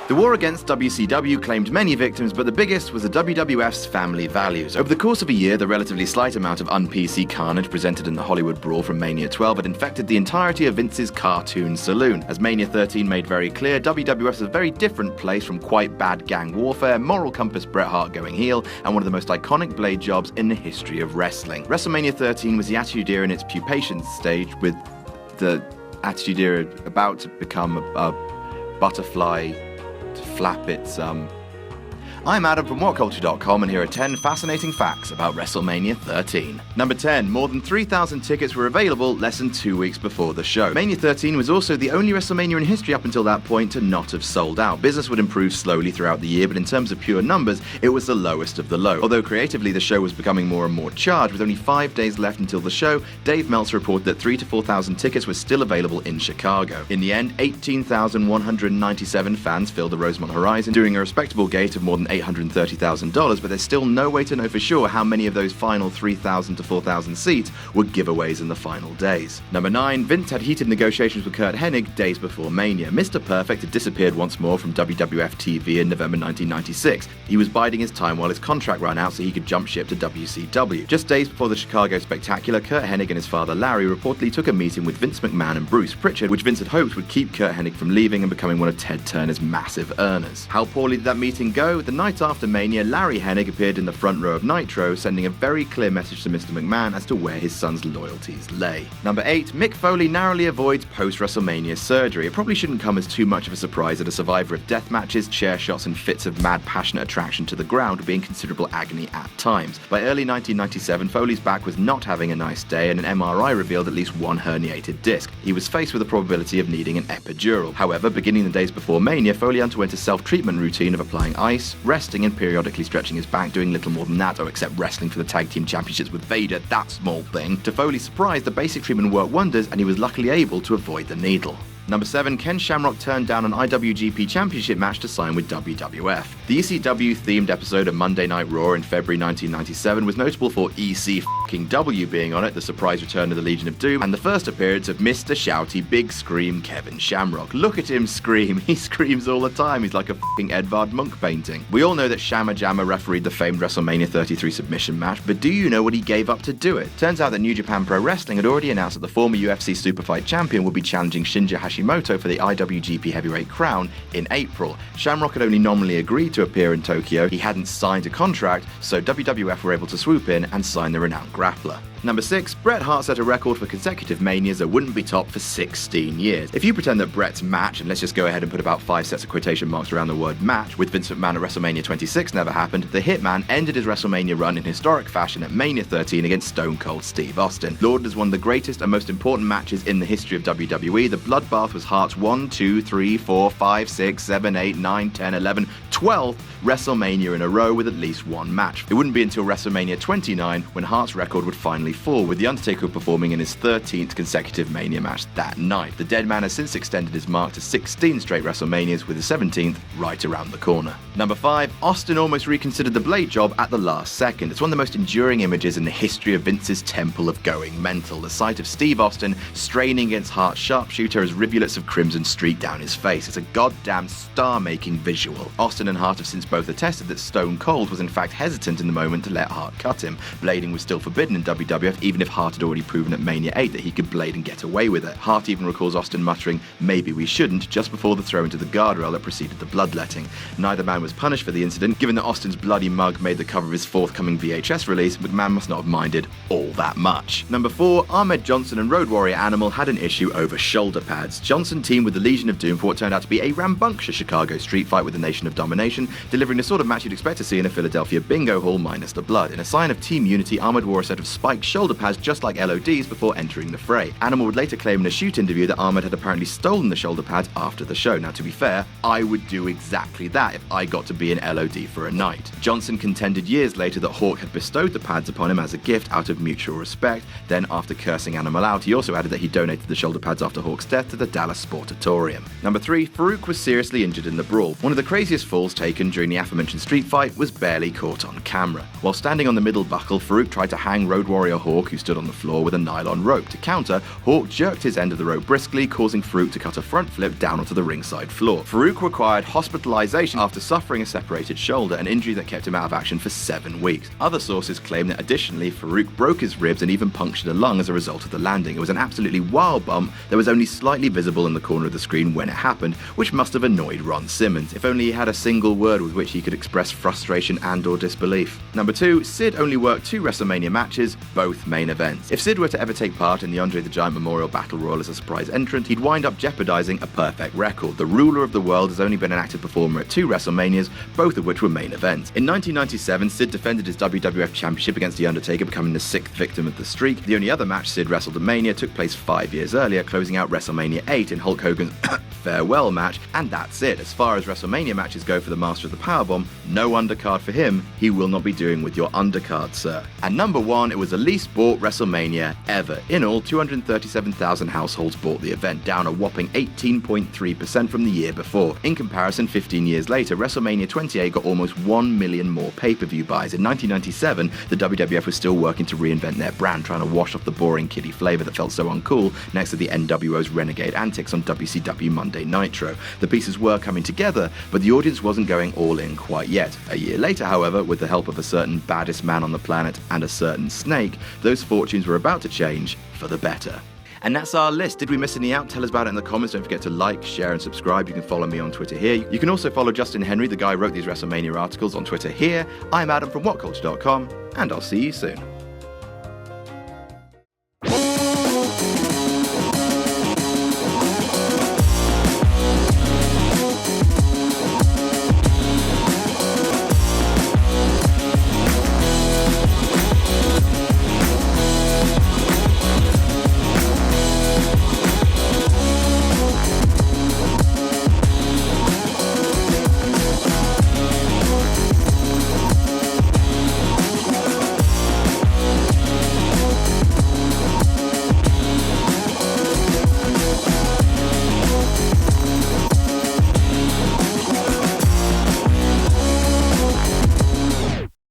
The war against WCW claimed many victims, but the biggest was the WWF's family values. Over the course of a year, the relatively slight amount of un-PC carnage presented in the Hollywood brawl from Mania 12 had infected the entirety of Vince's cartoon saloon. As Mania 13 made very clear, WWF is a very different place from quite bad gang warfare, moral compass Bret Hart going heel, and one of the most iconic blade jobs in the history of wrestling. WrestleMania 13 was the Attitude Era in its pupation stage, with the Attitude Era about to become a butterfly to flap its I'm Adam from WhatCulture.com, and here are 10 fascinating facts about WrestleMania 13. Number 10. More than 3,000 tickets were available less than 2 weeks before the show. Mania 13 was also the only WrestleMania in history up until that point to not have sold out. Business would improve slowly throughout the year, but in terms of pure numbers, it was the lowest of the low. Although creatively the show was becoming more and more charged, with only 5 days left until the show, Dave Meltzer reported that 3,000 to 4,000 tickets were still available in Chicago. In the end, 18,197 fans filled the Rosemont Horizon, doing a respectable gate of more than $830,000, but there's still no way to know for sure how many of those final 3,000 to 4,000 seats were giveaways in the final days. Number 9. Vince had heated negotiations with Curt Hennig days before Mania. Mr. Perfect had disappeared once more from WWF TV in November 1996. He was biding his time while his contract ran out so he could jump ship to WCW. Just days before the Chicago Spectacular, Curt Hennig and his father Larry reportedly took a meeting with Vince McMahon and Bruce Pritchard, which Vince had hoped would keep Curt Hennig from leaving and becoming one of Ted Turner's massive earners. How poorly did that meeting go? The night after Mania, Larry Hennig appeared in the front row of Nitro, sending a very clear message to Mr. McMahon as to where his son's loyalties lay. Number 8. Mick Foley narrowly avoids post-WrestleMania surgery. It probably shouldn't come as too much of a surprise that a survivor of death matches, chair shots, and fits of mad passionate attraction to the ground would be in considerable agony at times. By early 1997, Foley's back was not having a nice day, and an MRI revealed at least one herniated disc. He was faced with the probability of needing an epidural. However, beginning the days before Mania, Foley underwent a self-treatment routine of applying ice, resting, and periodically stretching his back, doing little more than that, except wrestling for the tag team championships with Vader, that small thing. To Foley's surprise, the basic treatment worked wonders, and he was luckily able to avoid the needle. Number 7. Ken Shamrock turned down an IWGP Championship match to sign with WWF. The ECW-themed episode of Monday Night Raw in February 1997 was notable for ECW being on it, the surprise return of the Legion of Doom, and the first appearance of Mr. Shouty Big Scream Kevin Shamrock. Look at him scream. He screams all the time. He's like a f***ing Edvard Munch painting. We all know that Shama Jama refereed the famed WrestleMania 33 submission match, but do you know what he gave up to do it? Turns out that New Japan Pro Wrestling had already announced that the former UFC Superfight champion would be challenging Shinja Hashimoto for the IWGP Heavyweight crown in April. Shamrock had only nominally agreed to appear in Tokyo. He hadn't signed a contract, so WWF were able to swoop in and sign the renowned grappler. Number 6. Bret Hart set a record for consecutive Manias that wouldn't be topped for 16 years. If you pretend that Bret's match, and let's just go ahead and put about 5 sets of quotation marks around the word match, with Vince McMahon at WrestleMania 26 never happened, the Hitman ended his WrestleMania run in historic fashion at Mania 13 against Stone Cold Steve Austin. Lauded as one of the greatest and most important matches in the history of WWE, the bloodbath was Hart's 1, 2, 3, 4, 5, 6, 7, 8, 9, 10, 11, 12th WrestleMania in a row with at least one match. It wouldn't be until WrestleMania 29 when Hart's record would finally fall, with The Undertaker performing in his 13th consecutive Mania match that night. The dead man has since extended his mark to 16 straight WrestleManias, with the 17th right around the corner. Number 5. Austin almost reconsidered the blade job at the last second. It's one of the most enduring images in the history of Vince's temple of going mental. The sight of Steve Austin straining against Hart's sharpshooter as rivulets of crimson streak down his face. It's a goddamn star-making visual. Austin and Hart have since both attested that Stone Cold was in fact hesitant in the moment to let Hart cut him. Blading was still forbidden in WWF, even if Hart had already proven at Mania 8 that he could blade and get away with it. Hart even recalls Austin muttering, "Maybe we shouldn't," just before the throw into the guardrail that preceded the bloodletting. Neither man was punished for the incident. Given that Austin's bloody mug made the cover of his forthcoming VHS release, McMahon must not have minded all that much. Number 4. Ahmed Johnson and Road Warrior Animal had an issue over shoulder pads. Johnson teamed with the Legion of Doom for what turned out to be a rambunctious Chicago street fight with the Nation of Domination, delivering the sort of match you'd expect to see in a Philadelphia bingo hall minus the blood. In a sign of team unity, Ahmed wore a set of spiked shoulder pads just like LODs before entering the fray. Animal would later claim in a shoot interview that Ahmed had apparently stolen the shoulder pads after the show. Now, to be fair, I would do exactly that if I got to be an LOD for a night. Johnson contended years later that Hawk had bestowed the pads upon him as a gift out of mutual respect. Then, after cursing Animal out, he also added that he donated the shoulder pads after Hawk's death to the Dallas Sportatorium. Number 3. Farouk was seriously injured in the brawl. One of the craziest falls falls taken during the aforementioned street fight was barely caught on camera. While standing on the middle buckle, Farouk tried to hang Road Warrior Hawk, who stood on the floor, with a nylon rope. To counter, Hawk jerked his end of the rope briskly, causing Farouk to cut a front flip down onto the ringside floor. Farouk required hospitalization after suffering a separated shoulder, an injury that kept him out of action for 7 weeks. Other sources claim that additionally, Farouk broke his ribs and even punctured a lung as a result of the landing. It was an absolutely wild bump that was only slightly visible in the corner of the screen when it happened, which must have annoyed Ron Simmons. If only he had a single word with which he could express frustration and/or disbelief. Number 2, Sid only worked 2 WrestleMania matches, both main events. If Sid were to ever take part in the Andre the Giant Memorial Battle Royal as a surprise entrant, he'd wind up jeopardizing a perfect record. The ruler of the world has only been an active performer at 2 WrestleManias, both of which were main events. In 1997, Sid defended his WWF Championship against The Undertaker, becoming the 6th victim of the streak. The only other match Sid wrestled at Mania took place 5 years earlier, closing out WrestleMania 8 in Hulk Hogan's farewell match, and that's it. As far as WrestleMania matches go for the Master of the Powerbomb, no undercard for him. He will not be doing with your undercard, sir. And number 1, it was the least bought WrestleMania ever. In all, 237,000 households bought the event, down a whopping 18.3% from the year before. In comparison, 15 years later, WrestleMania 28 got almost 1 million more pay-per-view buys. In 1997, the WWF was still working to reinvent their brand, trying to wash off the boring kiddie flavor that felt so uncool next to the NWO's renegade antics on WCW Monday Nitro. The pieces were coming together, but the audience wasn't going all in quite yet. A year later, however, with the help of a certain baddest man on the planet and a certain snake, those fortunes were about to change for the better. And that's our list. Did we miss any out? Tell us about it in the comments. Don't forget to like, share, and subscribe. You can follow me on Twitter here. You can also follow Justin Henry, the guy who wrote these WrestleMania articles, on Twitter here. I'm Adam from WhatCulture.com, and I'll see you soon.